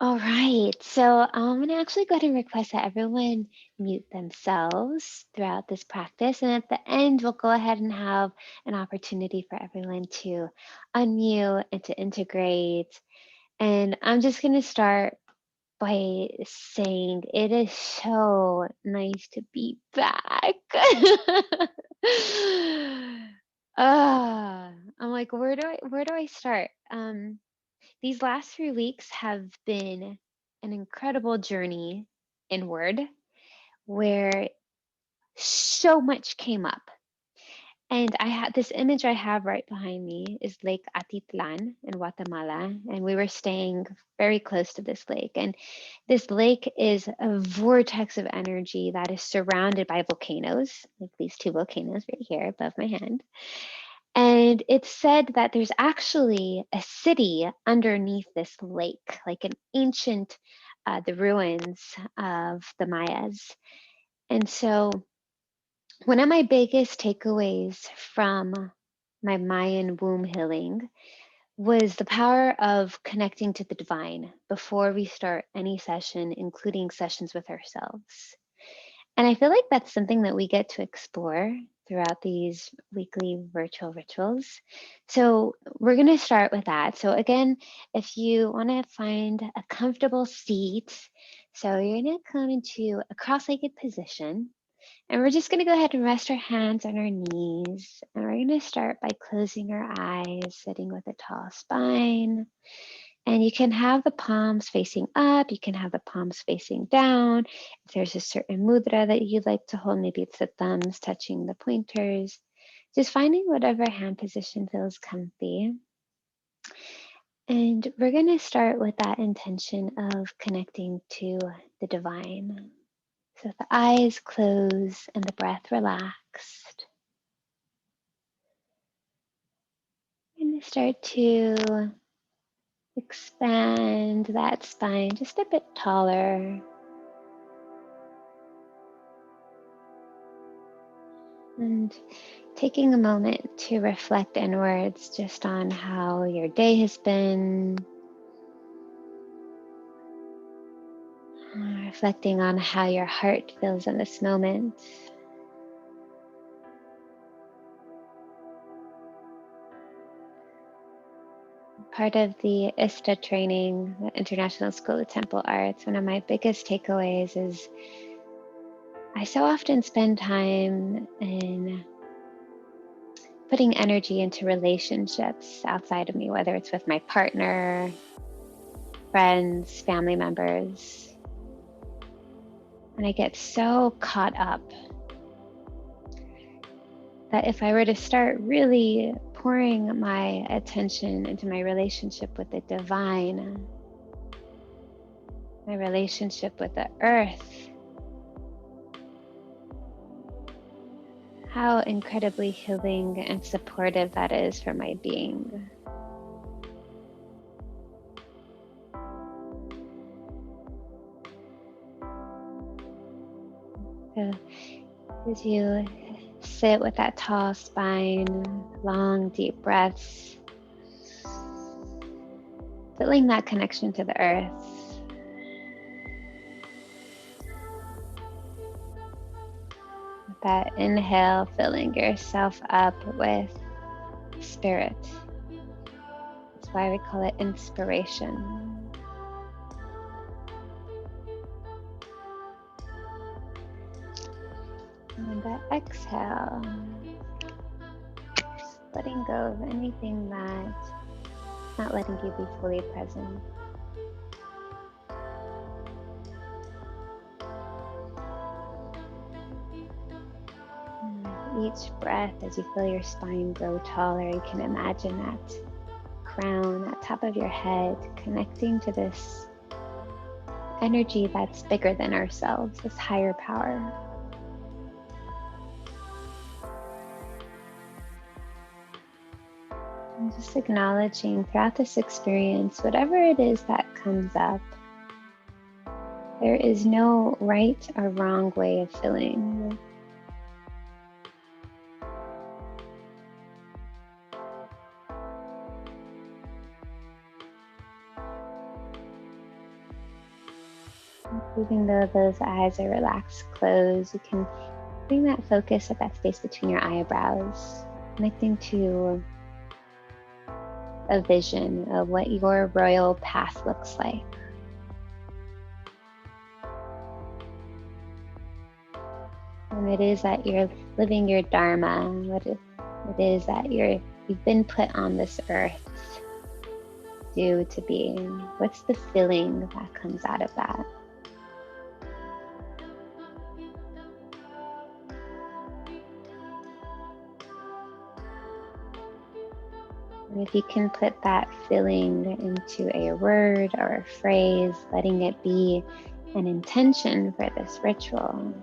All right, so I'm going to actually go ahead and request that everyone mute themselves throughout this practice. And at the end, we'll go ahead and have an opportunity for everyone to unmute and to integrate. And I'm just going to start by saying it is so nice to be back. I'm like, where do I start? These last 3 weeks have been an incredible journey inward where so much came up. And I had this image I have right behind me is Lake Atitlan in Guatemala. And we were staying very close to this lake. And this lake is a vortex of energy that is surrounded by volcanoes, like these two volcanoes right here above my hand. And it's said that there's actually a city underneath this lake, like an ancient, the ruins of the Mayas. And so one of my biggest takeaways from my Mayan womb healing was the power of connecting to the divine before we start any session, including sessions with ourselves. And I feel like that's something that we get to explore throughout these weekly virtual rituals. So we're going to start with that. So again, if you want to find a comfortable seat, so you're going to come into a cross-legged position. And we're just going to go ahead and rest our hands on our knees. And we're going to start by closing our eyes, sitting with a tall spine. And you can have the palms facing up, you can have the palms facing down. If there's a certain mudra that you'd like to hold, maybe it's the thumbs touching the pointers. Just finding whatever hand position feels comfy. And we're going to start with that intention of connecting to the divine. So the eyes closed and the breath relaxed. We're going to start to expand that spine just a bit taller. And taking a moment to reflect inwards just on how your day has been, reflecting on how your heart feels in this moment. Part of the ISTA training, the International School of Temple Arts, one of my biggest takeaways is I so often spend time in putting energy into relationships outside of me, whether it's with my partner, friends, family members. And I get so caught up that if I were to start really pouring my attention into my relationship with the divine, my relationship with the earth, how incredibly healing and supportive that is for my being. So as you sit with that tall spine, long, deep breaths, feeling that connection to the earth. With that inhale, filling yourself up with spirit. That's why we call it inspiration. And that exhale, just letting go of anything that's not letting you be fully present. Each breath, as you feel your spine grow taller, you can imagine that crown at top of your head connecting to this energy that's bigger than ourselves, this higher power. And just acknowledging throughout this experience, whatever it is that comes up, there is no right or wrong way of feeling. Even though those eyes are relaxed, closed, you can bring that focus at that space between your eyebrows, connecting to a vision of what your royal path looks like. And it is that you're living your dharma, what it is that you've been put on this earth to be. What's the feeling that comes out of that? And if you can put that feeling into a word or a phrase, letting it be an intention for this ritual,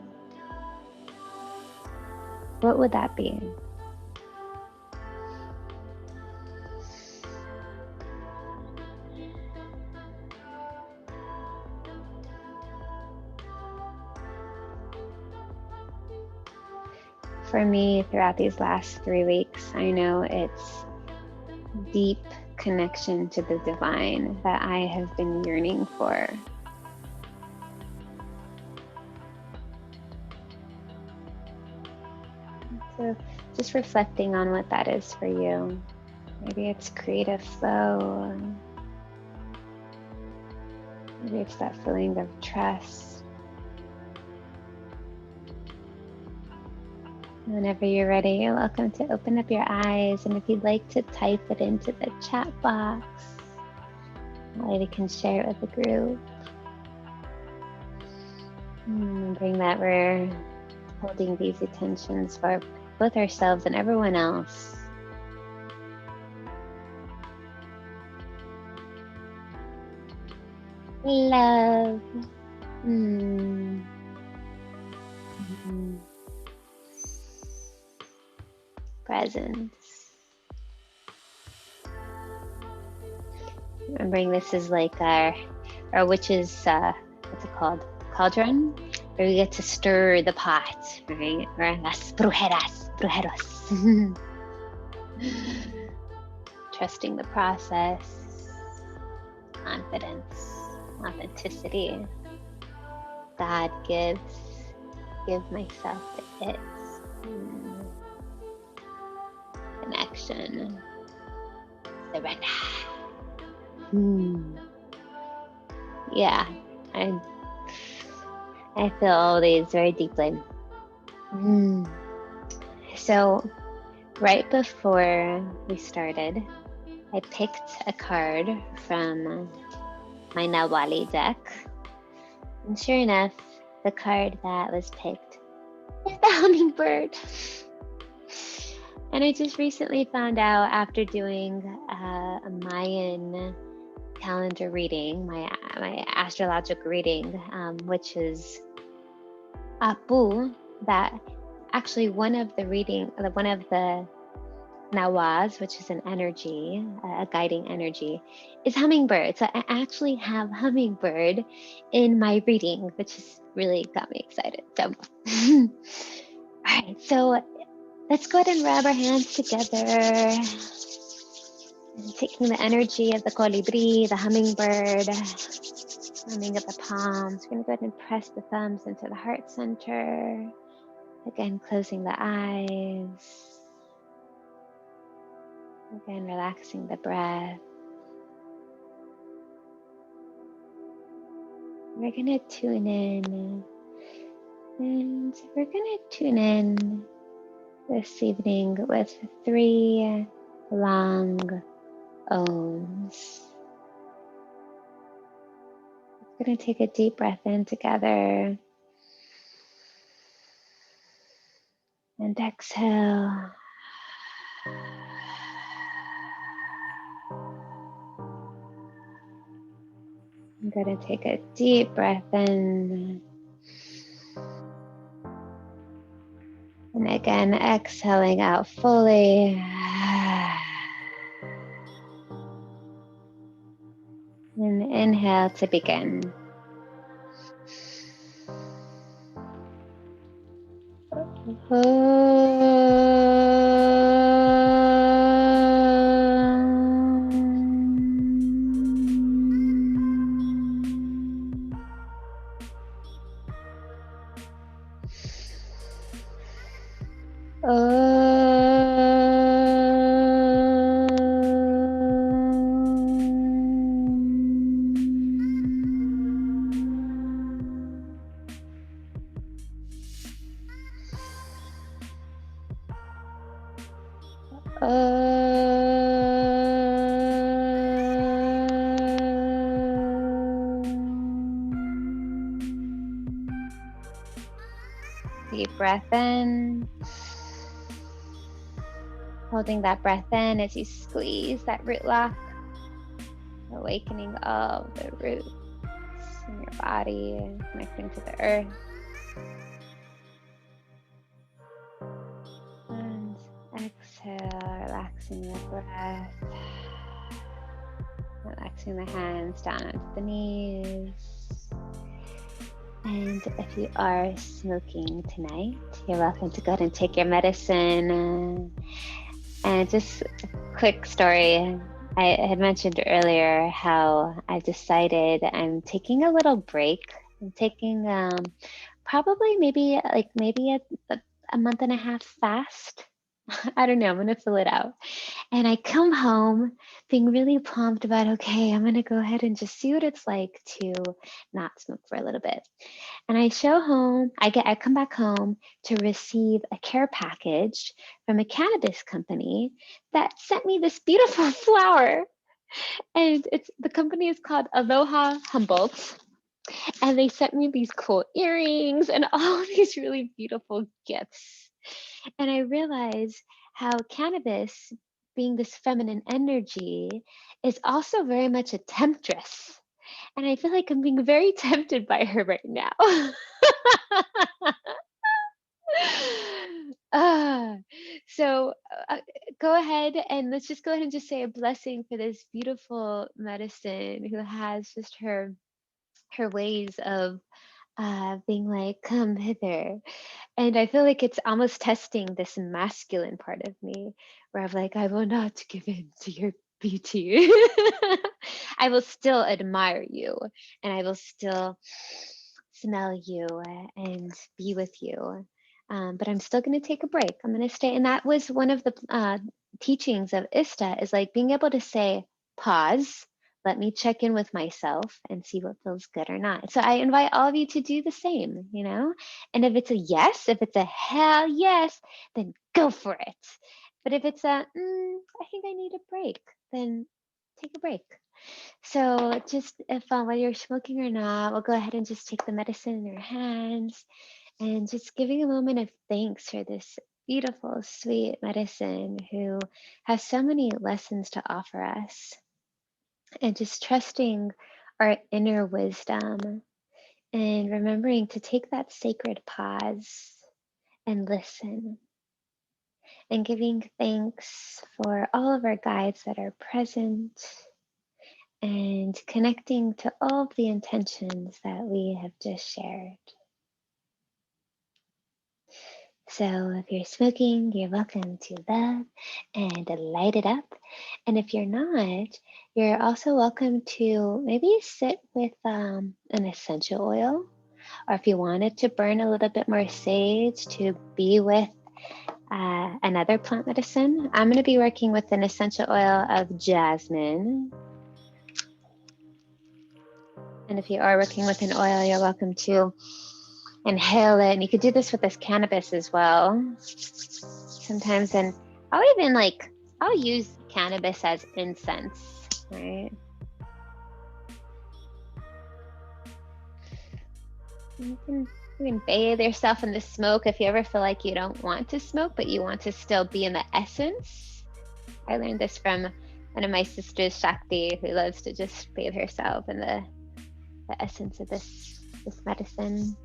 what would that be? For me, throughout these last 3 weeks, I know it's deep connection to the divine that I have been yearning for. So just reflecting on what that is for you. Maybe it's creative flow. Maybe it's that feeling of trust. Whenever you're ready, you're welcome to open up your eyes. And if you'd like to type it into the chat box, you can share it with the group. Remembering that we're holding these intentions for both ourselves and everyone else. Love. Presence. Remembering this is like our witch's, what's it called? Cauldron, where we get to stir the pot, right? Or las brujeros. Trusting the process, confidence, authenticity. God gives, give myself it. Connection, surrender. Yeah, I feel all these very deeply. So right before we started, I picked a card from my Nawali deck, and sure enough, the card that was picked is the Hummingbird. And I just recently found out, after doing a Mayan calendar reading, my astrological reading, which is Apu, that actually one of the Nawas, which is an energy, a guiding energy, is Hummingbird. So I actually have Hummingbird in my reading, which has really got me excited. So, all right, so let's go ahead and rub our hands together. And taking the energy of the colibri, the hummingbird, humming up the palms. We're going to go ahead and press the thumbs into the heart center. Again, closing the eyes. Again, relaxing the breath. We're going to tune in. And we're going to tune in this evening with 3 long Ohms. We're going to take a deep breath in together. And exhale. I'm going to take a deep breath in. And again, exhaling out fully. And inhale to begin. Deep breath in. Holding that breath in as you squeeze that root lock, awakening all the roots in your body and connecting to the earth. And exhale, relaxing the breath, relaxing the hands down onto the knees. And if you are smoking tonight, you're welcome to go ahead and take your medicine. And just a quick story. I had mentioned earlier how I decided I'm taking a little break. I'm taking probably maybe a month and a half fast. I don't know, I'm gonna fill it out. And I come home being really pumped about, okay, I'm gonna go ahead and just see what it's like to not smoke for a little bit. And I come back home to receive a care package from a cannabis company that sent me this beautiful flower. And the company is called Aloha Humboldt. And they sent me these cool earrings and all these really beautiful gifts. And I realized how cannabis, being this feminine energy, is also very much a temptress. And I feel like I'm being very tempted by her right now. So go ahead and let's just go ahead and just say a blessing for this beautiful medicine who has just her ways of being like, come hither. And I feel like it's almost testing this masculine part of me where I'm like, I will not give in to your beauty. I will still admire you and I will still smell you and be with you. But I'm still going to take a break. I'm going to stay. And that was one of the teachings of Ista, is like being able to say, pause, let me check in with myself and see what feels good or not. So I invite all of you to do the same, you know? And if it's a yes, if it's a hell yes, then go for it. But if it's I think I need a break, then take a break. So just if whether you're smoking or not, we'll go ahead and just take the medicine in your hands and just giving a moment of thanks for this beautiful, sweet medicine who has so many lessons to offer us. And just trusting our inner wisdom and remembering to take that sacred pause and listen, and giving thanks for all of our guides that are present and connecting to all of the intentions that we have just shared. So if you're smoking, you're welcome to love and light it up. And if you're not, you're also welcome to maybe sit with an essential oil, or if you wanted to burn a little bit more sage to be with another plant medicine. I'm going to be working with an essential oil of jasmine. And if you are working with an oil, you're welcome to inhale it. And you could do this with this cannabis as well. Sometimes, and I'll use cannabis as incense, right? You can bathe yourself in the smoke if you ever feel like you don't want to smoke, but you want to still be in the essence. I learned this from one of my sisters, Shakti, who loves to just bathe herself in the essence of this medicine.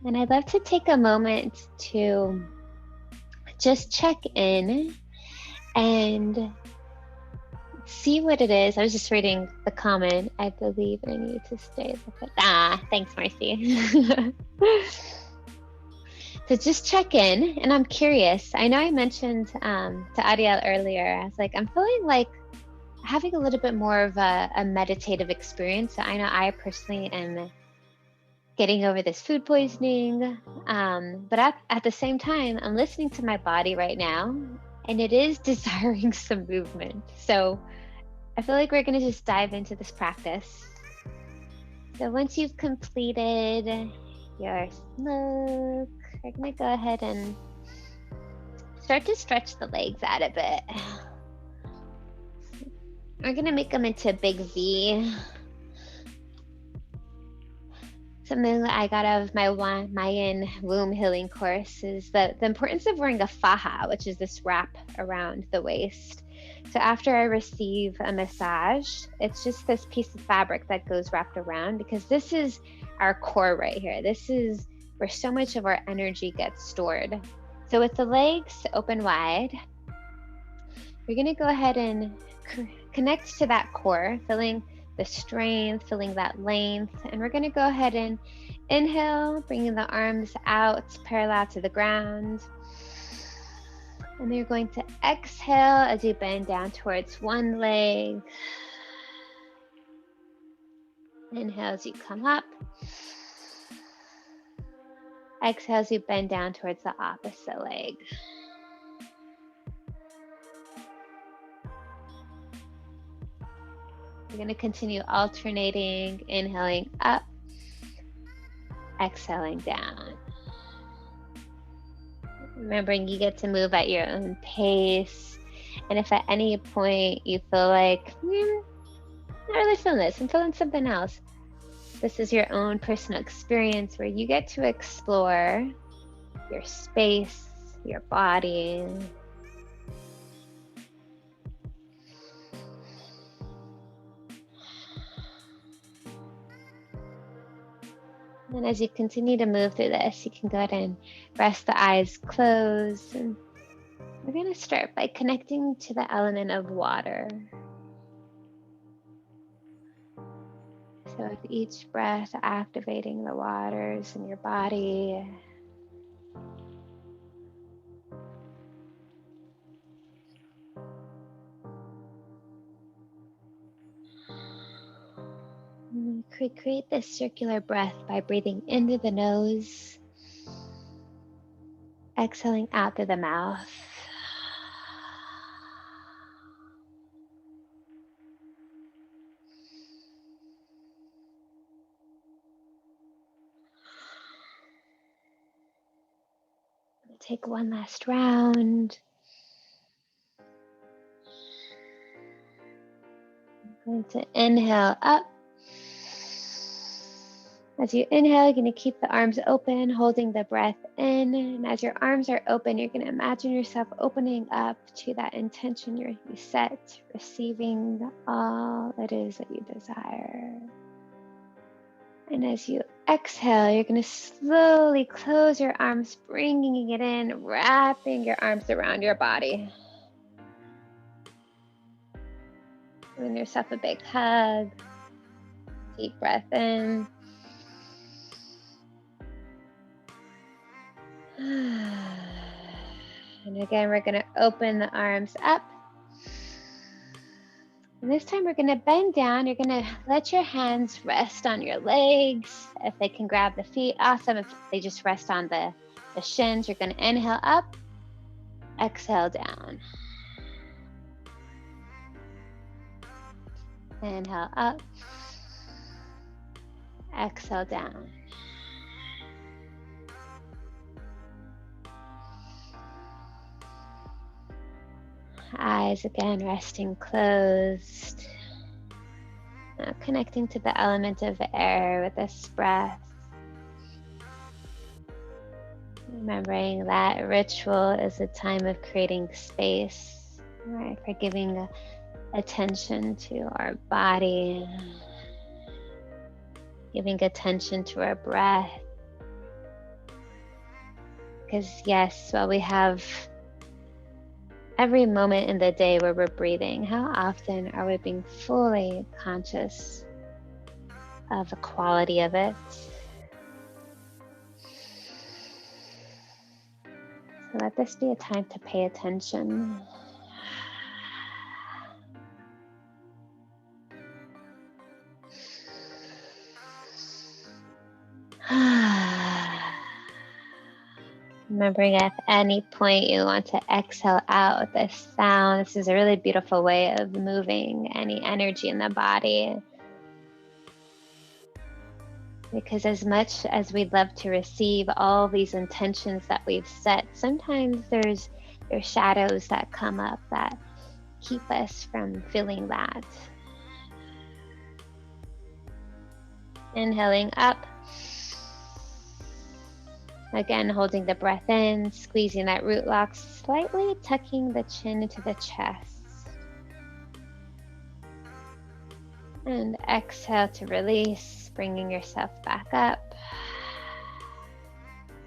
And I'd love to take a moment to just check in and see what it is. I was just reading the comment. I believe I need to stay with it. Thanks, Marcy. So just check in, and I'm curious. I know I mentioned to Ariel earlier, I was like, I'm feeling like having a little bit more of a meditative experience. So I know I personally am getting over this food poisoning, but at the same time, I'm listening to my body right now, and it is desiring some movement. So I feel like we're going to just dive into this practice. So once you've completed your smoke, we're going to go ahead and start to stretch the legs out a bit. We're going to make them into a big V. Something that I got out of my Mayan womb healing course is the importance of wearing a faja, which is this wrap around the waist. So after I receive a massage, it's just this piece of fabric that goes wrapped around, because this is our core right here. This is where so much of our energy gets stored. So with the legs open wide, we're going to go ahead and connect to that core, feeling the strength, feeling that length. And we're going to go ahead and inhale, bringing the arms out parallel to the ground. And then you're going to exhale as you bend down towards one leg. Inhale as you come up. Exhale as you bend down towards the opposite leg. You're going to continue alternating, inhaling up, exhaling down. Remembering you get to move at your own pace. And if at any point you feel like, I'm not really feeling this, I'm feeling something else, this is your own personal experience where you get to explore your space, your body. And as you continue to move through this, you can go ahead and rest the eyes closed. And we're going to start by connecting to the element of water. So with each breath, activating the waters in your body. Create this circular breath by breathing into the nose, exhaling out through the mouth. Take one last round. I'm going to inhale up. As you inhale, you're going to keep the arms open, holding the breath in. And as your arms are open, you're going to imagine yourself opening up to that intention you set, receiving all it is that you desire. And as you exhale, you're going to slowly close your arms, bringing it in, wrapping your arms around your body. Giving yourself a big hug. Deep breath in. And again, we're going to open the arms up. And this time we're going to bend down. You're going to let your hands rest on your legs. If they can grab the feet, awesome. If they just rest on the shins, you're going to inhale up, exhale down. Inhale up, exhale down. Eyes again resting closed. Now connecting to the element of air with this breath. Remembering that ritual is a time of creating space, right? For giving attention to our body, giving attention to our breath. Because yes, while we have every moment in the day where we're breathing, how often are we being fully conscious of the quality of it? So let this be a time to pay attention. Remembering at any point you want to exhale out with this sound. This is a really beautiful way of moving any energy in the body. Because as much as we'd love to receive all these intentions that we've set, sometimes there's shadows that come up that keep us from feeling that. Inhaling up. Again, holding the breath in, squeezing that root lock, slightly tucking the chin into the chest. And exhale to release, bringing yourself back up.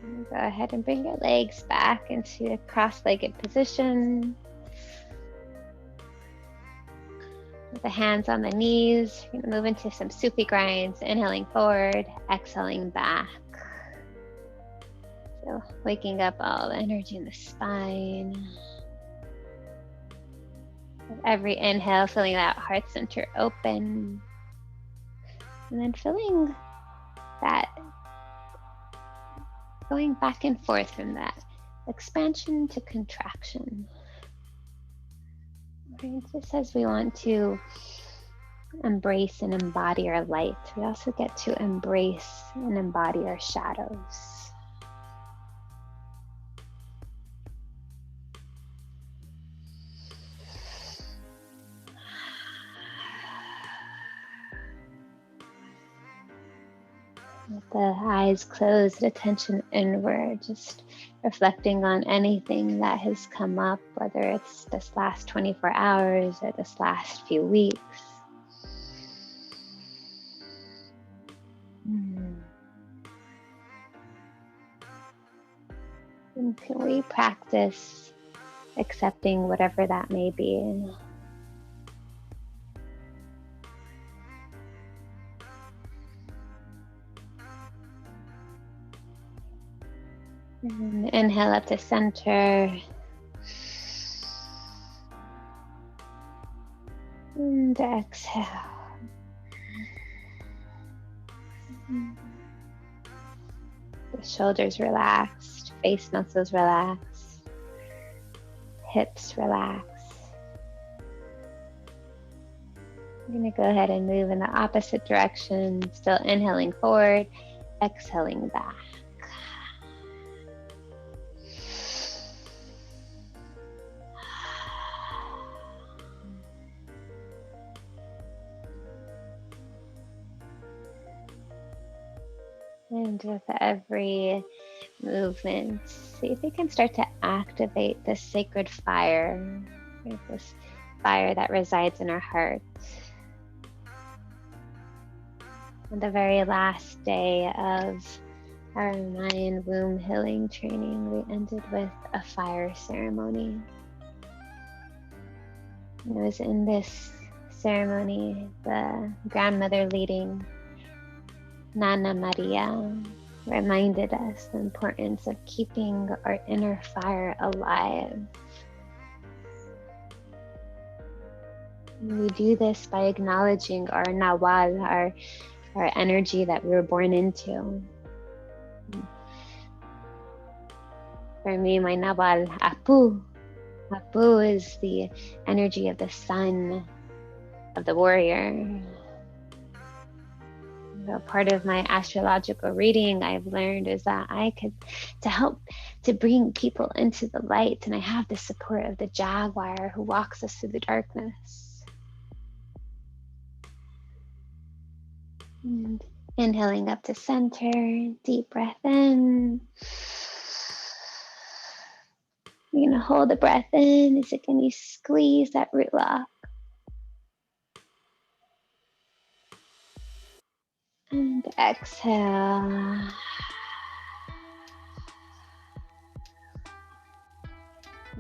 And go ahead and bring your legs back into a cross-legged position. With the hands on the knees, you're gonna move into some supi grinds, inhaling forward, exhaling back. So waking up all the energy in the spine. With every inhale, feeling that heart center open. And then feeling that going back and forth from that expansion to contraction. Right? Just as we want to embrace and embody our light, we also get to embrace and embody our shadows. With the eyes closed, attention inward, just reflecting on anything that has come up, whether it's this last 24 hours or this last few weeks. And can we practice accepting whatever that may be? And inhale up to center. And exhale. The shoulders relaxed, face muscles relaxed, hips relaxed. I'm going to go ahead and move in the opposite direction, still inhaling forward, exhaling back. And with every movement, see if you can start to activate this sacred fire, right? This fire that resides in our hearts. On the very last day of our Mayan womb healing training, we ended with a fire ceremony. And it was in this ceremony, the grandmother leading Nana Maria reminded us the importance of keeping our inner fire alive. We do this by acknowledging our nawal, our energy that we were born into. For me, my nawal, Apu. Apu is the energy of the sun, of the warrior. So part of my astrological reading I've learned is that to help to bring people into the light, and I have the support of the jaguar who walks us through the darkness. And inhaling up to center, deep breath in. You're gonna hold the breath in as again you squeeze that root lock. And exhale.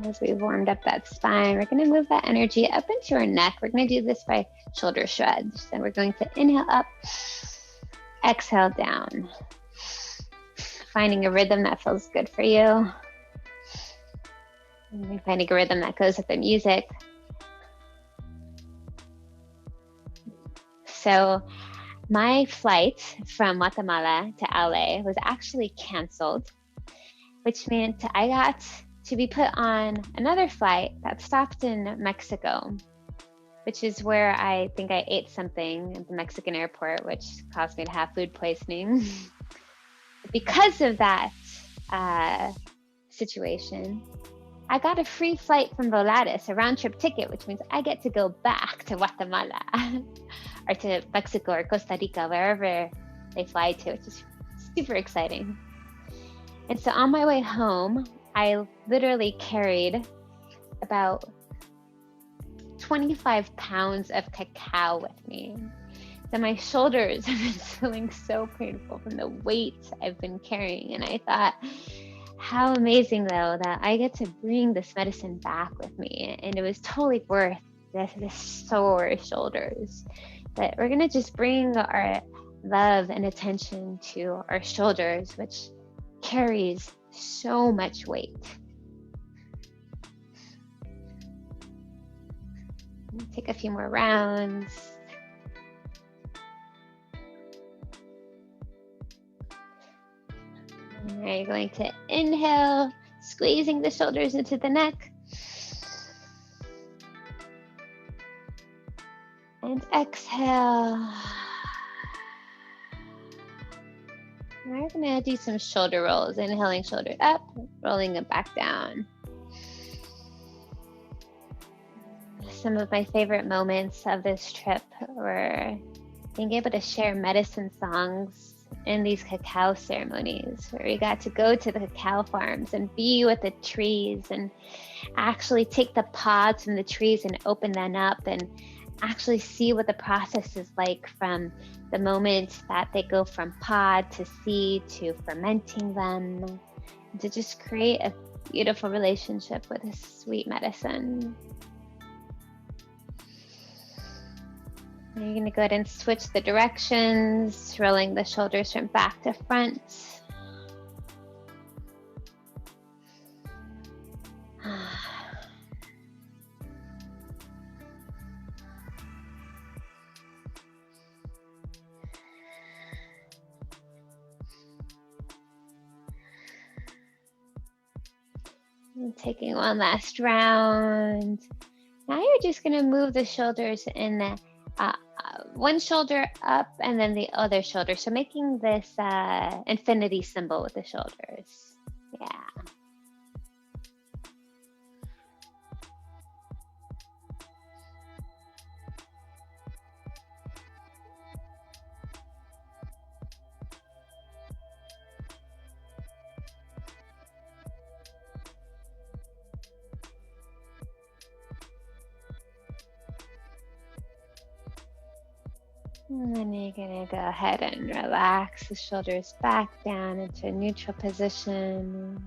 As we warmed up that spine, we're going to move that energy up into our neck. We're going to do this by shoulder shrugs. And we're going to inhale up, exhale down. Finding a rhythm that feels good for you. And finding a rhythm that goes with the music. So my flight from Guatemala to LA was actually canceled. which meant I got to be put on another flight that stopped in Mexico, which is where I think I ate something at the Mexican airport, which caused me to have food poisoning. Because of that situation, I got a free flight from Volaris, a round trip ticket, which means I get to go back to Guatemala or to Mexico or Costa Rica, wherever they fly to, which is super exciting. And so on my way home, I literally carried about 25 pounds of cacao with me. So my shoulders have been feeling so painful from the weight I've been carrying. And I thought, how amazing though that I get to bring this medicine back with me. And it was totally worth this sore shoulders. But we're gonna just bring our love and attention to our shoulders, which carries so much weight. Take a few more rounds. All right, you're going to inhale, squeezing the shoulders into the neck. And exhale. We're gonna do some shoulder rolls, inhaling shoulders up, rolling them back down. Some of my favorite moments of this trip were being able to share medicine songs in these cacao ceremonies, where we got to go to the cacao farms and be with the trees and actually take the pods from the trees and open them up and actually see what the process is like from the moment that they go from pod to seed to fermenting them, and to just create a beautiful relationship with this sweet medicine. Now you're going to go ahead and switch the directions, rolling the shoulders from back to front. And taking one last round. Now you're just going to move the shoulders in the one shoulder up and then the other shoulder. So making this infinity symbol with the shoulders. Yeah. And then you're going to go ahead and relax the shoulders back down into a neutral position.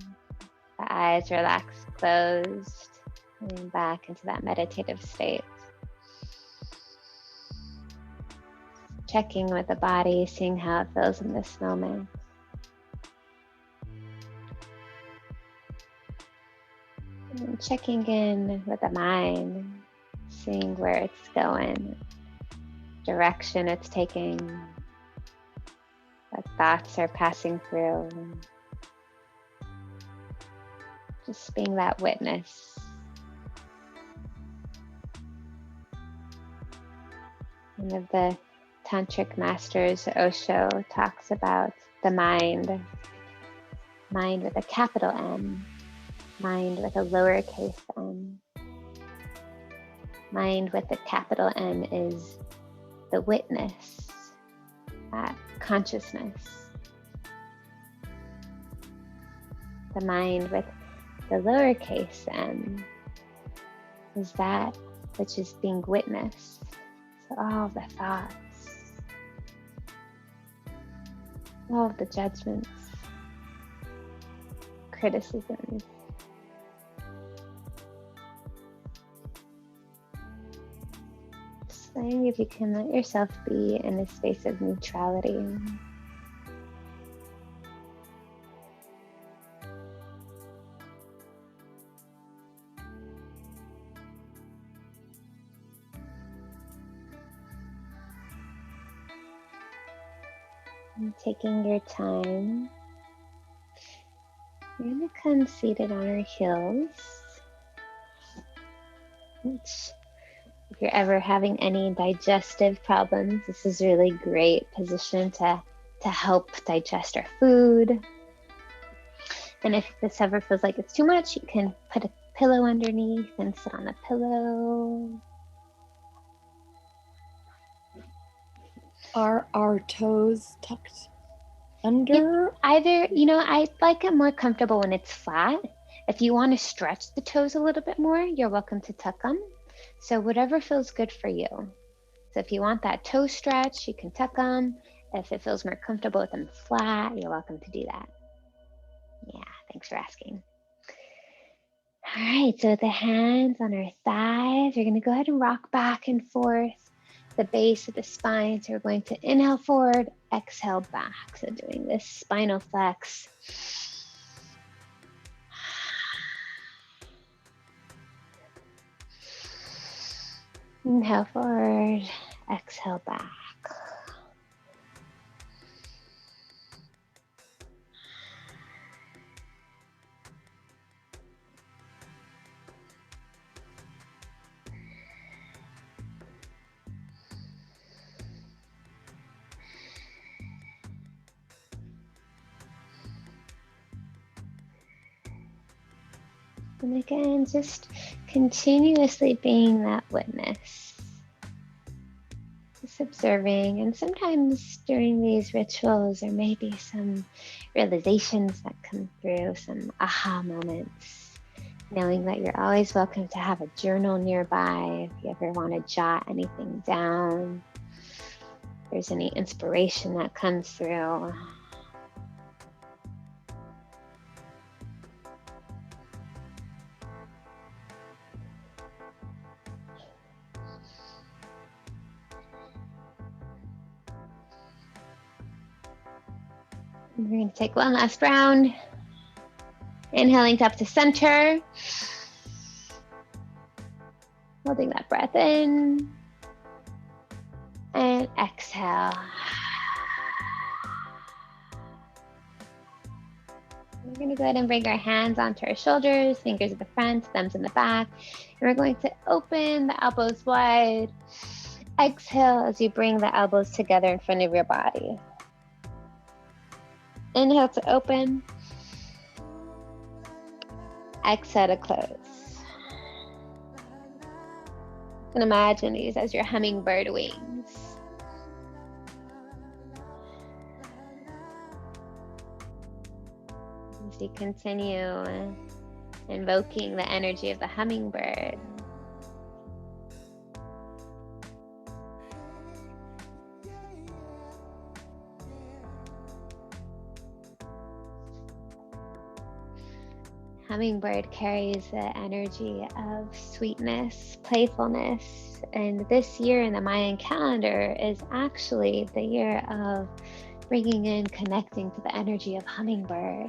The eyes relaxed, closed, and back into that meditative state. Checking with the body, seeing how it feels in this moment. And checking in with the mind, seeing where it's going, direction it's taking, what thoughts are passing through. Just being that witness. One of the tantric masters, Osho, talks about the mind with a capital M, mind with a lowercase m. Mind with a capital M is the witness, that consciousness. The mind with the lowercase m is that which is being witnessed. So all the thoughts, all of the judgments, criticisms. Saying if you can let yourself be in a space of neutrality. And taking your time We're gonna come seated on our heels. Which, if you're ever having any digestive problems, this is a really great position to help digest our food. And if this ever feels like it's too much, you can put a pillow underneath and sit on the pillow. Are our toes tucked under? Either, I like it more comfortable when it's flat. If you want to stretch the toes a little bit more, you're welcome to tuck them. So whatever feels good for you. So if you want that toe stretch, you can tuck them. If it feels more comfortable with them flat, you're welcome to do that. Yeah, thanks for asking. All right, so with the hands on our thighs, we're gonna go ahead and rock back and forth the base of the spine. So we're going to inhale forward, exhale back. So doing this spinal flex. Inhale forward, exhale back. And again, just continuously being that witness. Just observing, and sometimes during these rituals there may be some realizations that come through, some aha moments. Knowing that you're always welcome to have a journal nearby if you ever want to jot anything down. If there's any inspiration that comes through. We're going to take one last round. Inhaling up to center. Holding that breath in. And exhale. We're going to go ahead and bring our hands onto our shoulders, fingers at the front, thumbs in the back. And we're going to open the elbows wide. Exhale as you bring the elbows together in front of your body. Inhale to open. Exhale to close. And imagine these as your hummingbird wings. As you continue invoking the energy of the hummingbird. Hummingbird carries the energy of sweetness, playfulness, and this year in the Mayan calendar is actually the year of bringing in, connecting to the energy of hummingbird.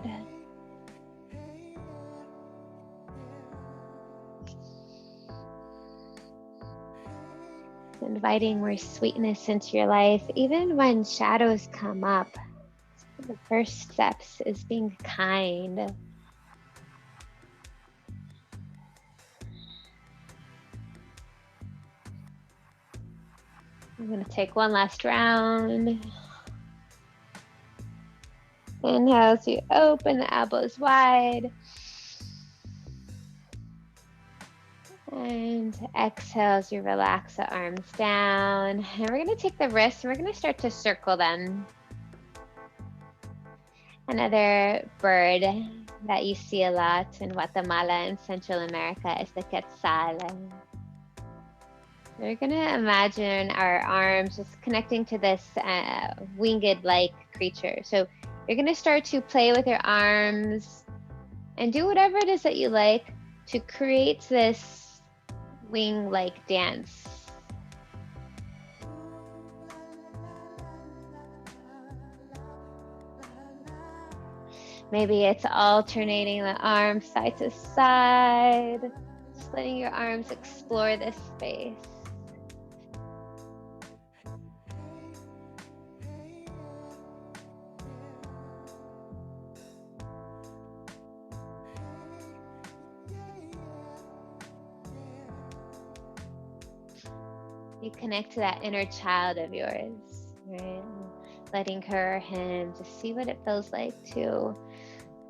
Inviting more sweetness into your life, even when shadows come up. The first steps is being kind. I'm going to take one last round. Inhale as you open the elbows wide. And exhale as you relax the arms down. And we're going to take the wrists and we're going to start to circle them. Another bird that you see a lot in Guatemala and Central America is the quetzal. We're going to imagine our arms just connecting to this winged-like creature. So you're going to start to play with your arms and do whatever it is that you like to create this wing-like dance. Maybe it's alternating the arms side to side, just letting your arms explore this space. You connect to that inner child of yours, right? Letting her or him just see what it feels like to,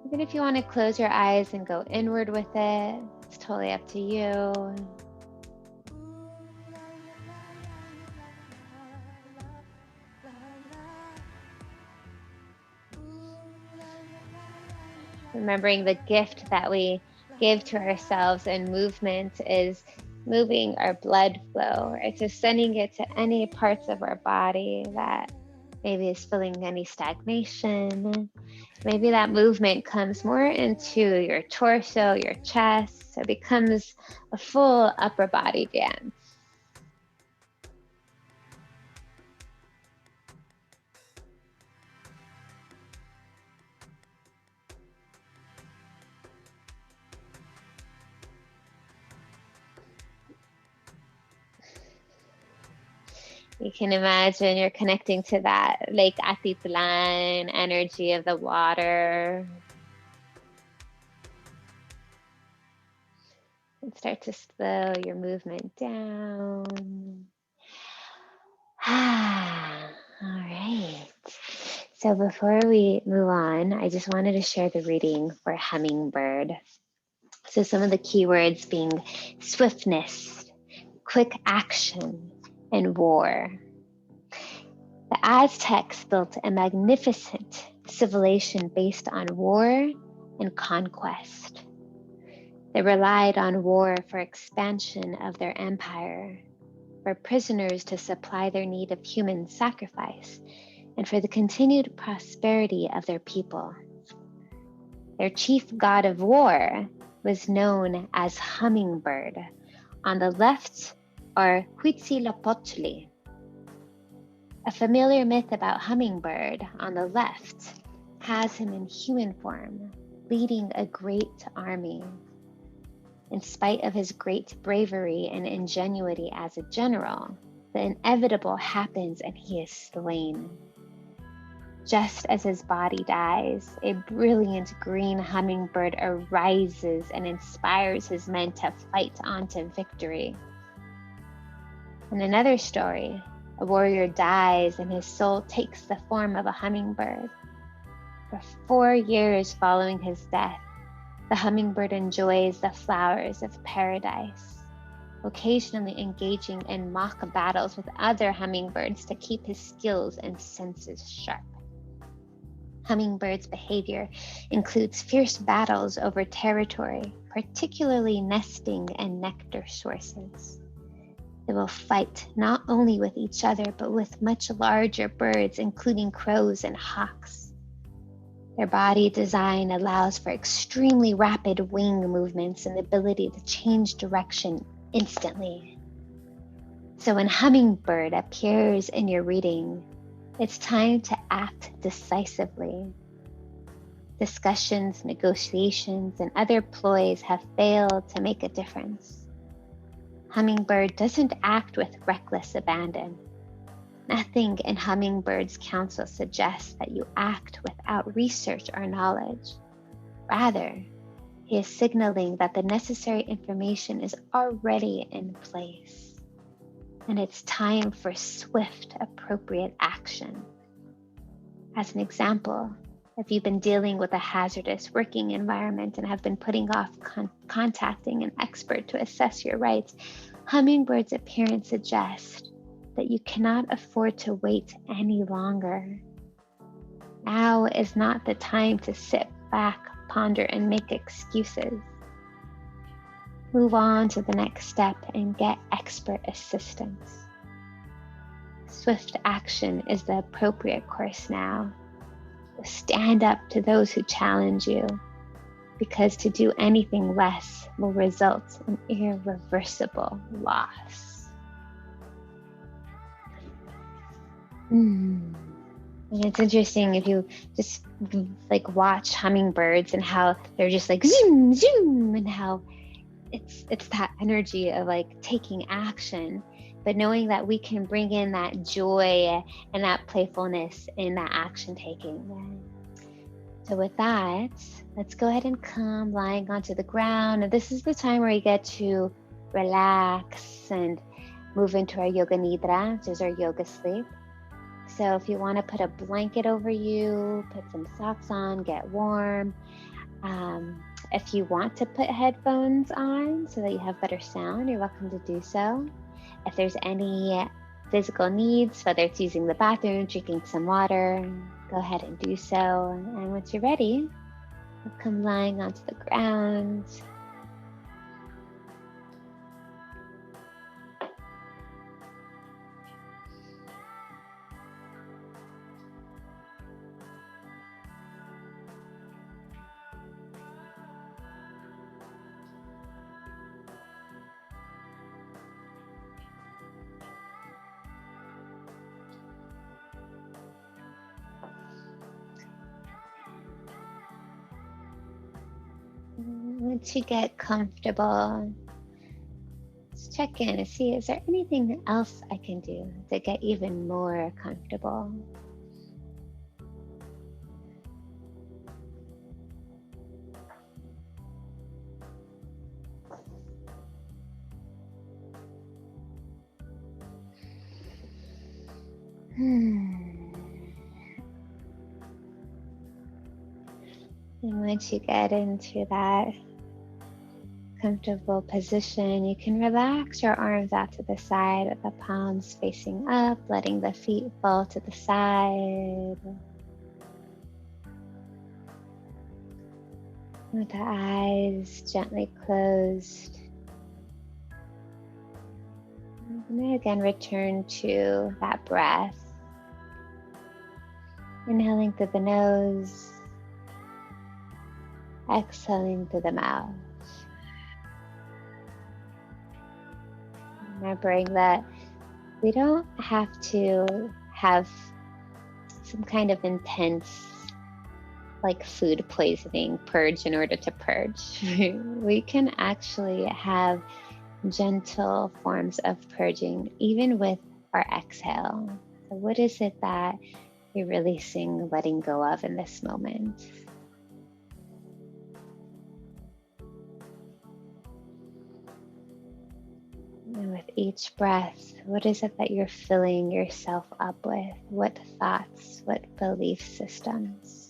even if you want to close your eyes and go inward with it, it's totally up to you. Remembering the gift that we give to ourselves in movement is moving our blood flow, right? So sending it to any parts of our body that maybe is feeling any stagnation. Maybe that movement comes more into your torso, your chest, so it becomes a full upper body dance. You can imagine you're connecting to that Lake Atitlan energy of the water. And start to slow your movement down. All right. So before we move on, I just wanted to share the reading for Hummingbird. So some of the keywords being swiftness, quick action, and war. The Aztecs built a magnificent civilization based on war and conquest. They relied on war for expansion of their empire, for prisoners to supply their need of human sacrifice, and for the continued prosperity of their people. Their chief god of war was known as Hummingbird. On the left are Huitzilopochtli. A familiar myth about Hummingbird on the left has him in human form, leading a great army. In spite of his great bravery and ingenuity as a general, the inevitable happens and he is slain. Just as his body dies, a brilliant green hummingbird arises and inspires his men to fight on to victory. In another story, a warrior dies and his soul takes the form of a hummingbird. For 4 years following his death, the hummingbird enjoys the flowers of paradise, occasionally engaging in mock battles with other hummingbirds to keep his skills and senses sharp. Hummingbird's behavior includes fierce battles over territory, particularly nesting and nectar sources. They will fight not only with each other, but with much larger birds, including crows and hawks. Their body design allows for extremely rapid wing movements and the ability to change direction instantly. So when Hummingbird appears in your reading, it's time to act decisively. Discussions, negotiations, and other ploys have failed to make a difference. Hummingbird doesn't act with reckless abandon. Nothing in Hummingbird's counsel suggests that you act without research or knowledge. Rather, he is signaling that the necessary information is already in place, and it's time for swift, appropriate action. As an example, if you've been dealing with a hazardous working environment and have been putting off contacting an expert to assess your rights, Hummingbird's appearance suggests that you cannot afford to wait any longer. Now is not the time to sit back, ponder, and make excuses. Move on to the next step and get expert assistance. Swift action is the appropriate course now. Stand up to those who challenge you, because to do anything less will result in irreversible loss. And it's interesting if you just like watch hummingbirds and how they're just like zoom, zoom, and how it's that energy of like taking action, but knowing that we can bring in that joy and that playfulness in that action taking. So with that, let's go ahead and come lying onto the ground. And this is the time where you get to relax and move into our yoga nidra, which is our yoga sleep. So if you want to put a blanket over you, put some socks on, get warm. If you want to put headphones on so that you have better sound, you're welcome to do so. If there's any physical needs, whether it's using the bathroom, drinking some water, go ahead and do so. And once you're ready, you'll come lying onto the ground. Once you get comfortable, let's check in and see, is there anything else I can do to get even more comfortable? And once you get into that comfortable position, you can relax your arms out to the side with the palms facing up, letting the feet fall to the side. With the eyes gently closed. And then again, return to that breath. Inhaling through the nose, exhaling through the mouth. Remembering that we don't have to have some kind of intense, like food poisoning purge in order to purge. We can actually have gentle forms of purging, even with our exhale. So what is it that you're releasing, letting go of in this moment? And with each breath, what is it that you're filling yourself up with? What thoughts, what belief systems?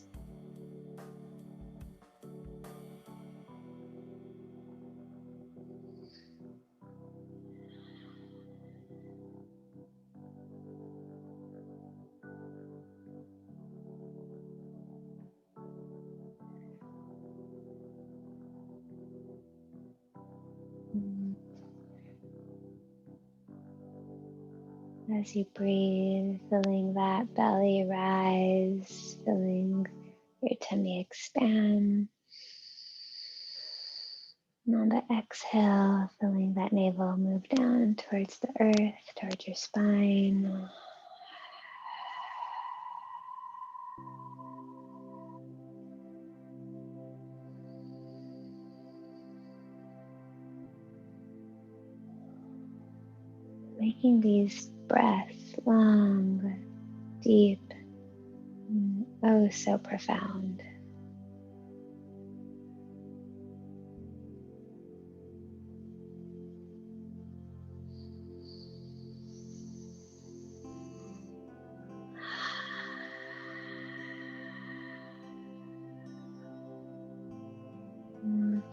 As you breathe, feeling that belly rise, feeling your tummy expand. And on the exhale, feeling that navel move down towards the earth, towards your spine. Making these breaths long, deep, and oh so profound.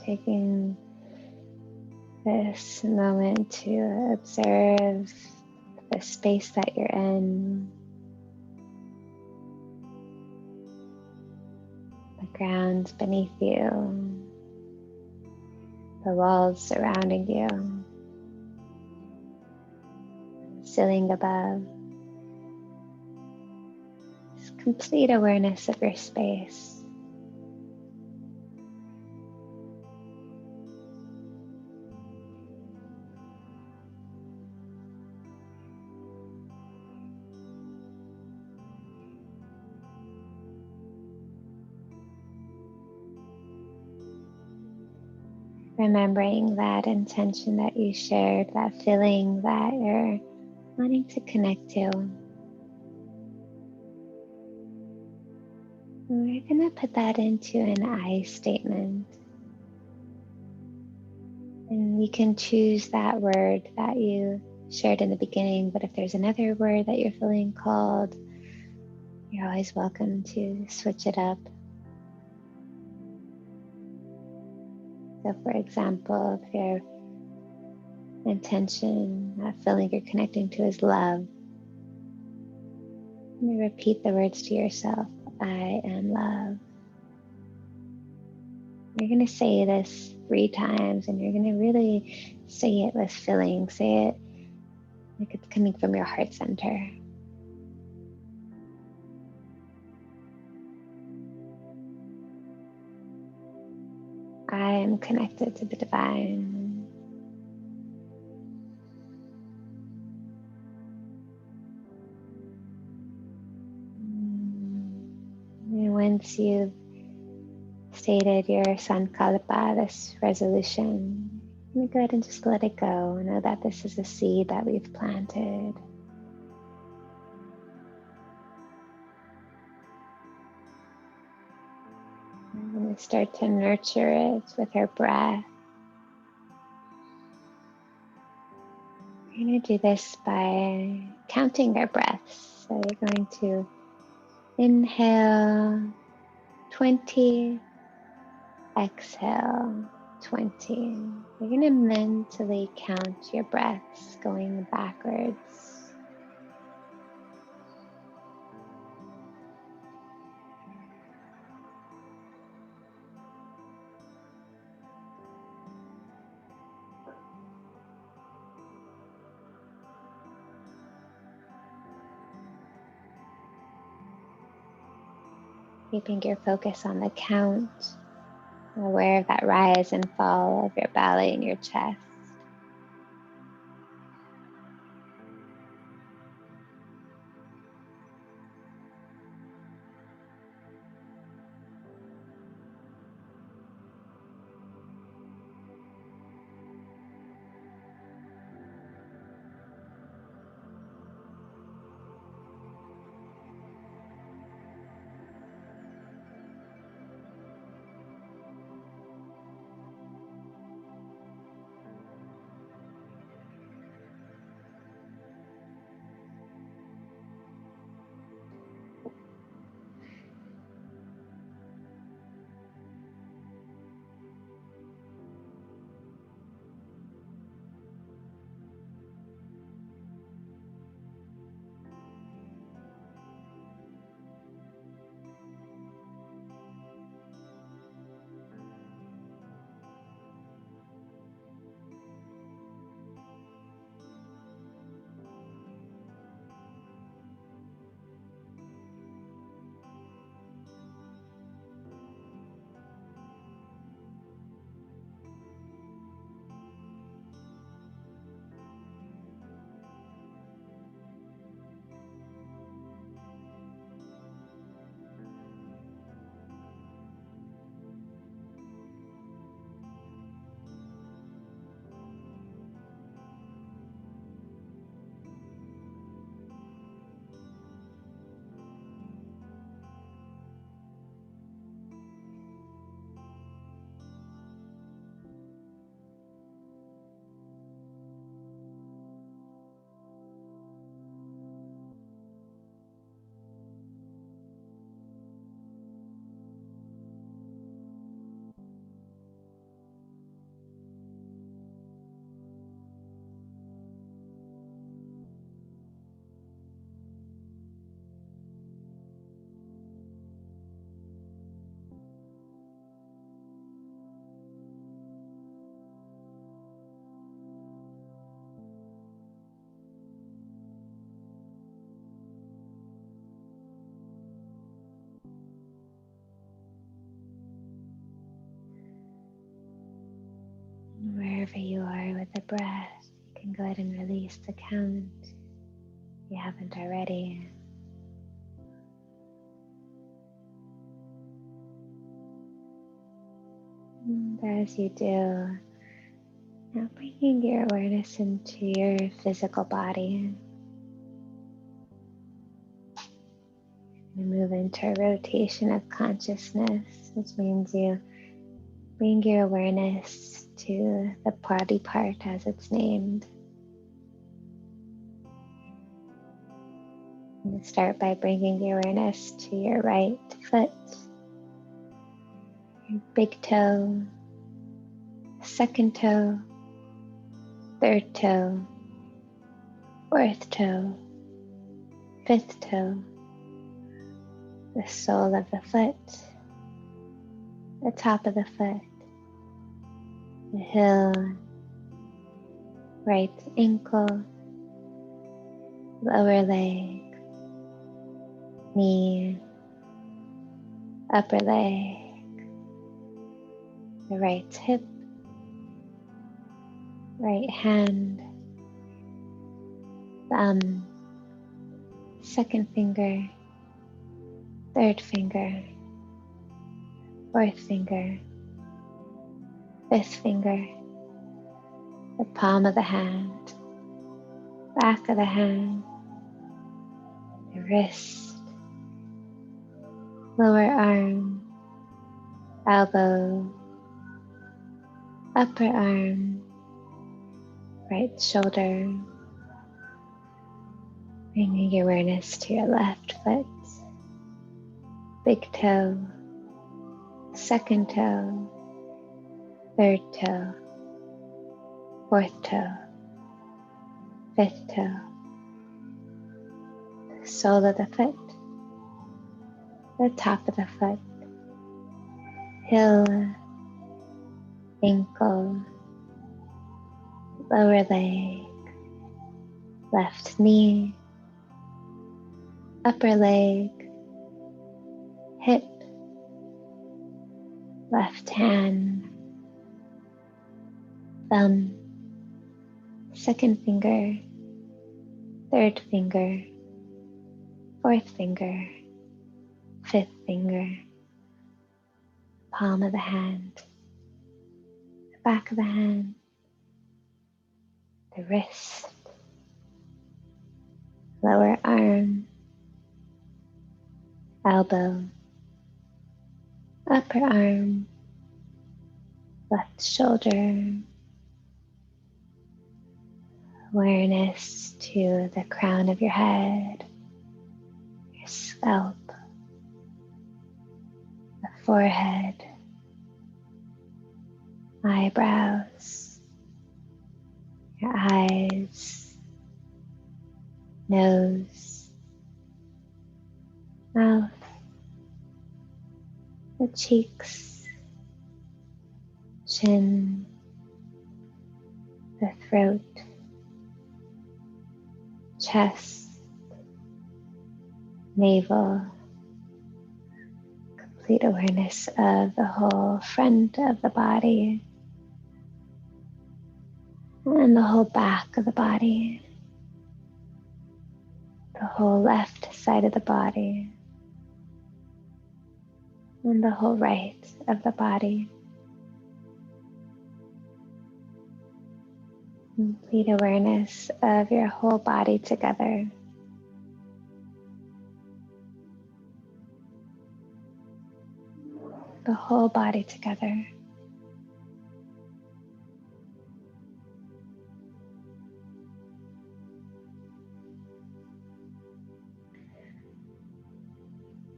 Taking this moment to observe the space that you're in, the ground beneath you, the walls surrounding you, ceiling above. Just complete awareness of your space. Remembering that intention that you shared, that feeling that you're wanting to connect to. We're going to put that into an I statement. And you can choose that word that you shared in the beginning, but if there's another word that you're feeling called, you're always welcome to switch it up. So for example, if your intention, that feeling you're connecting to is love, you repeat the words to yourself, I am love. You're going to say this 3 times and you're going to really say it with feeling. Say it like it's coming from your heart center. I am connected to the divine. And once you've stated your sankalpa, this resolution, let me go ahead and just let it go. Know that this is a seed that we've planted. We're going to start to nurture it with our breath. We're going to do this by counting our breaths. So you're going to inhale 20, exhale 20. You're going to mentally count your breaths going backwards. Keeping your focus on the count, aware of that rise and fall of your belly and your chest. Wherever you are with the breath, you can go ahead and release the count if you haven't already. And as you do, now bringing your awareness into your physical body. You move into a rotation of consciousness, which means you bring your awareness to the body part as it's named. And start by bringing the awareness to your right foot, your big toe, second toe, third toe, fourth toe, fifth toe, the sole of the foot, the top of the foot, the heel, right ankle, lower leg, knee, upper leg, the right hip, right hand, thumb, second finger, third finger, fourth finger, fifth finger, the palm of the hand, back of the hand, the wrist, lower arm, elbow, upper arm, right shoulder, bringing your awareness to your left foot, big toe, second toe, third toe, fourth toe, fifth toe, the sole of the foot, the top of the foot, heel, ankle, lower leg, left knee, upper leg, hip, left hand, thumb, second finger, third finger, fourth finger, fifth finger, palm of the hand, the back of the hand, the wrist, lower arm, elbow, upper arm, left shoulder, awareness to the crown of your head, your scalp, the forehead, eyebrows, your eyes, nose, mouth, the cheeks, chin, the throat, chest, navel, complete awareness of the whole front of the body and the whole back of the body, the whole left side of the body, and the whole right of the body. Complete awareness of your whole body together. The whole body together.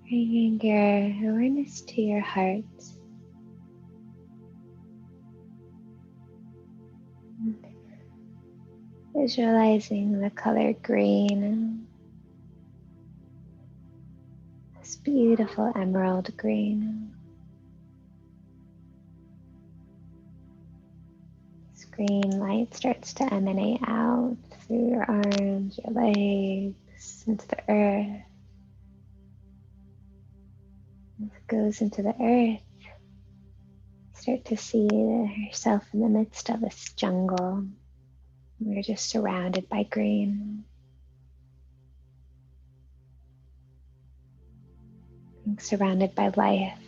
Bringing your awareness to your heart. Visualizing the color green, this beautiful emerald green. This green light starts to emanate out through your arms, your legs, into the earth. As it goes into the earth, start to see yourself in the midst of this jungle. You're just surrounded by green. Being surrounded by life.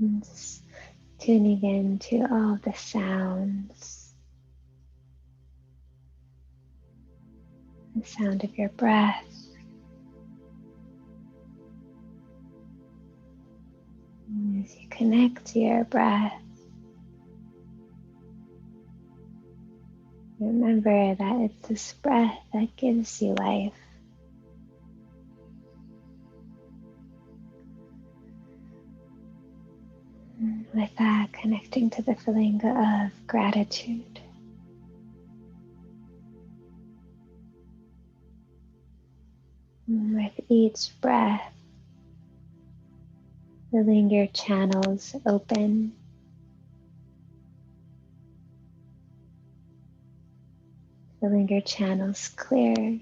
And just tuning in to all the sounds the sound of your breath. And as you connect to your breath, remember that it's this breath that gives you life. And with that, connecting to the feeling of gratitude. And with each breath, feeling your channels open. Feeling your channels clear.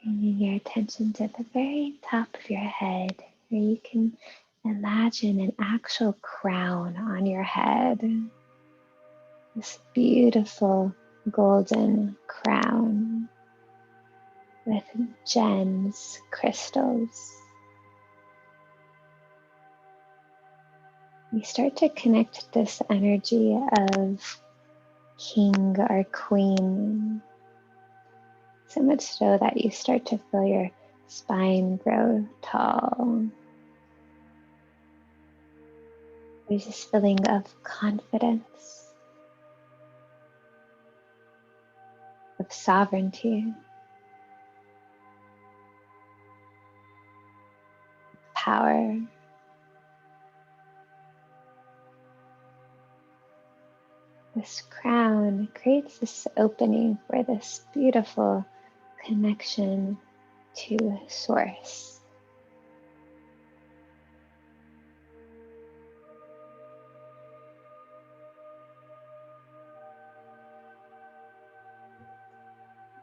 Bringing your attention to the very top of your head, where you can imagine an actual crown on your head. This beautiful golden crown with gems, crystals. You start to connect this energy of king or queen, so much so that you start to feel your spine grow tall. There's this feeling of confidence, of sovereignty, power. This crown creates this opening for this beautiful connection to Source.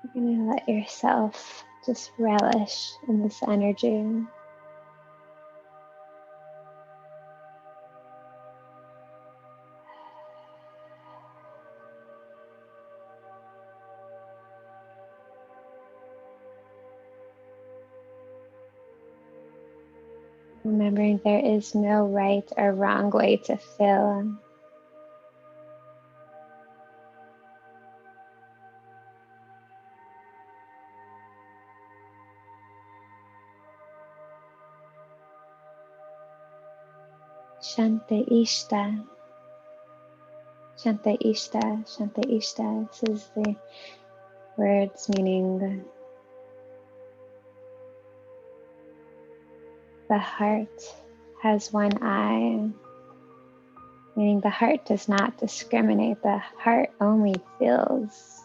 You're going to let yourself just relish in this energy. Remembering there is no right or wrong way to feel. Shanta Ishta. Shanta Ishta. Shanta Ishta. This is the words meaning the heart has one eye, meaning the heart does not discriminate. The heart only feels.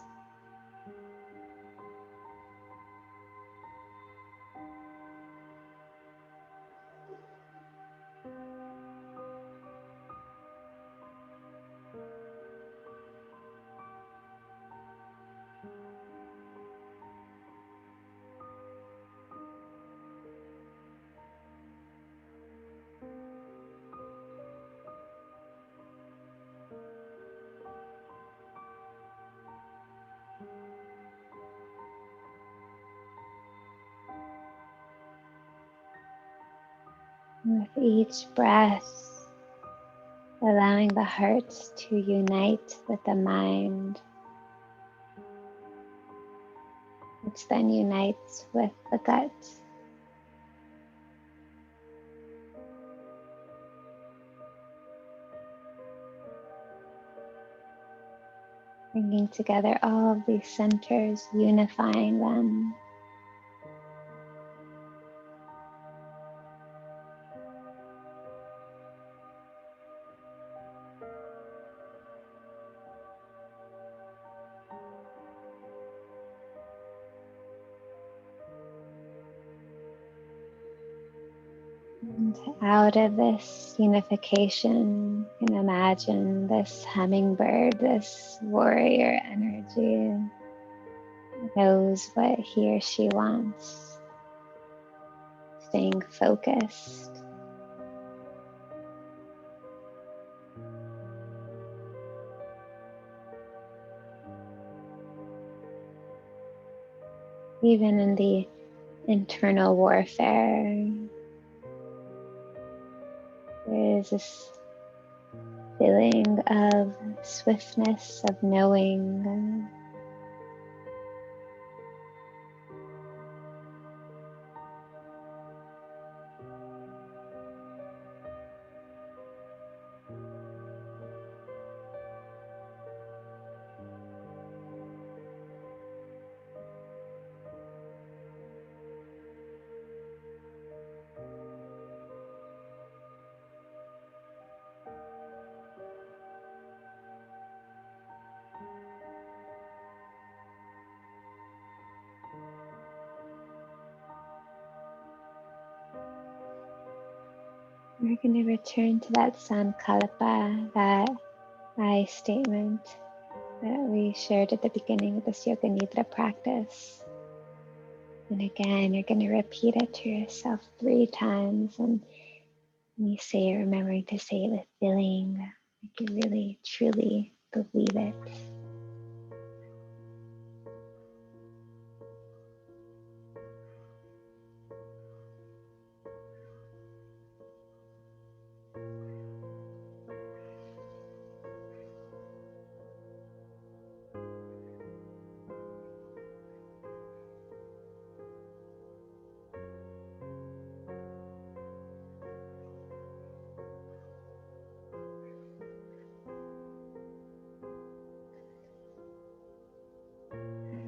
With each breath, allowing the heart to unite with the mind, which then unites with the gut. Bringing together all of these centers, unifying them. And out of this unification, you can imagine this hummingbird, this warrior energy, knows what he or she wants, staying focused. Even in the internal warfare. There is this feeling of swiftness, of knowing. We're going to return to that Sankalpa, that I statement that we shared at the beginning of this Yoga Nidra practice. And again, you're going to repeat it to yourself 3 times. And when you say it, remembering to say it with feeling, like you really, truly believe it.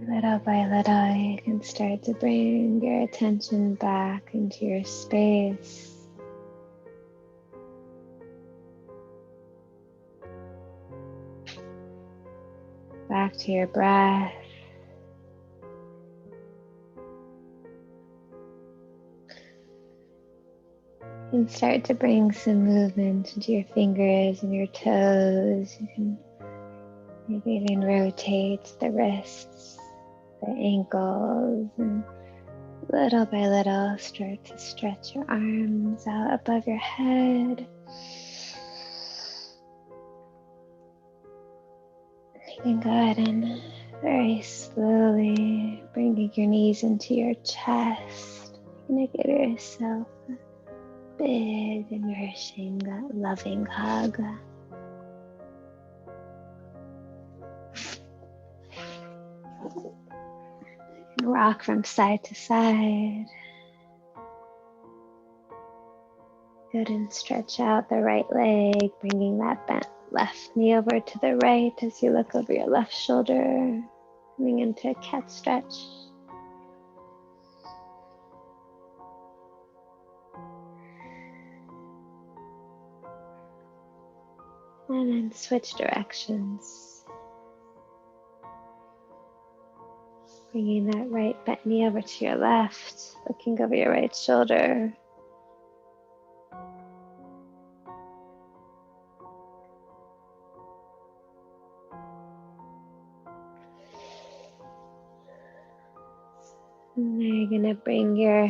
Little by little, you can start to bring your attention back into your space. Back to your breath. And start to bring some movement into your fingers and your toes. You can maybe even rotate the wrists, the ankles, and little by little start to stretch your arms out above your head. You can go ahead and very slowly bringing your knees into your chest. You're going to give yourself a big, nourishing, loving hug. Rock from side to side. Go ahead and stretch out the right leg, bringing that bent left knee over to the right as you look over your left shoulder, coming into a cat stretch. And then switch directions. Bringing that right bent knee over to your left, looking over your right shoulder. And then you're going to bring your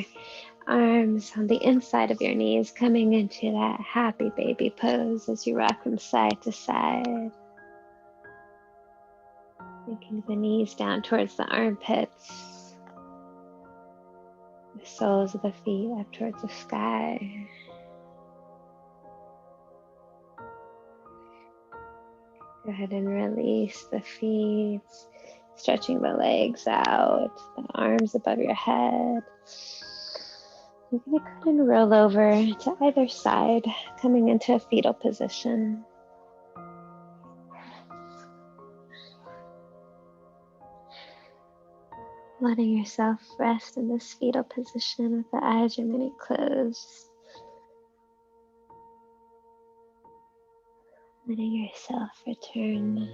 arms on the inside of your knees, coming into that happy baby pose as you rock from side to side. Making the knees down towards the armpits, the soles of the feet up towards the sky. Go ahead and release the feet, stretching the legs out, the arms above your head. You're going to go ahead and roll over to either side, coming into a fetal position. Letting yourself rest in this fetal position with the eyes remaining closed. Letting yourself return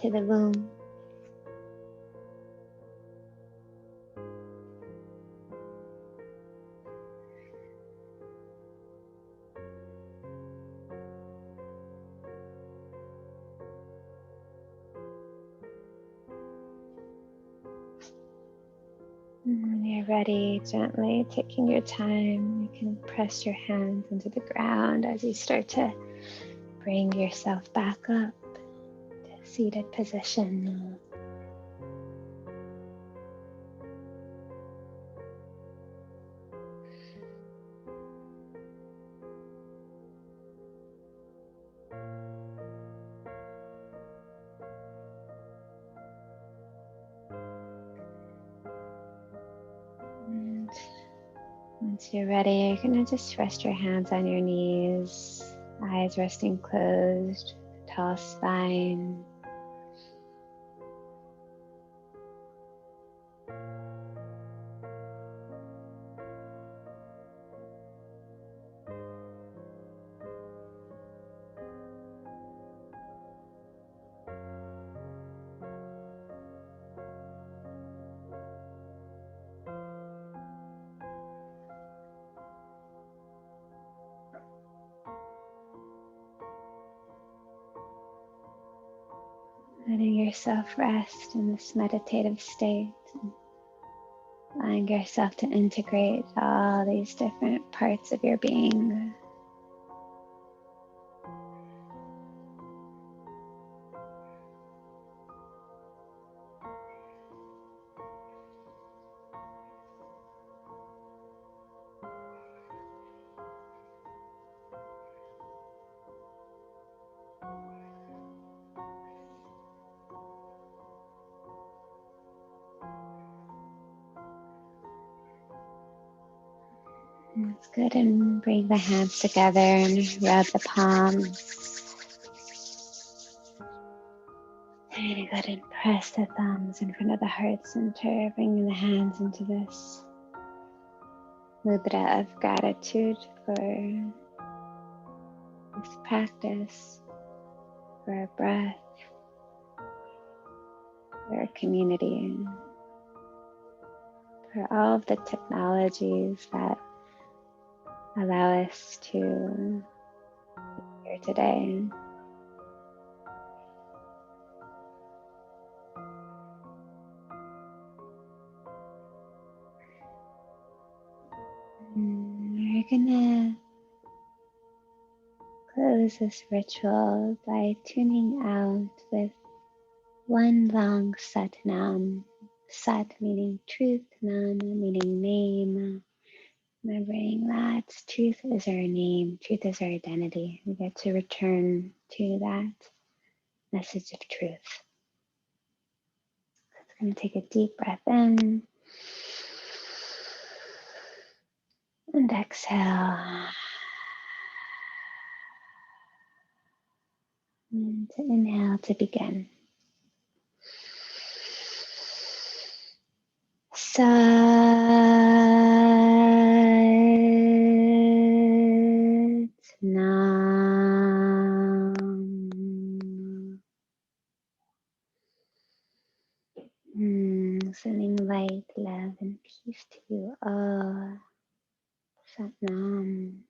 to the womb. When you're ready, gently taking your time, you can press your hands into the ground as you start to bring yourself back up to seated position. Once you're ready, you're going to just rest your hands on your knees, eyes resting closed, tall spine. Letting yourself rest in this meditative state, allowing yourself to integrate all these different parts of your being. That's good, and bring the hands together and rub the palms. And go ahead and press the thumbs in front of the heart center, bringing the hands into this mudra of gratitude for this practice, for our breath, for our community, for all of the technologies that allow us to be here today. We're gonna close this ritual by tuning out with one long Sat Nam. Sat meaning truth, Nam meaning name. Remembering that truth is our name, truth is our identity. We get to return to that message of truth. So I'm going to take a deep breath in and exhale. And to inhale to begin. Sat Nam. Sending light, love, and peace to you all. Sat Nam.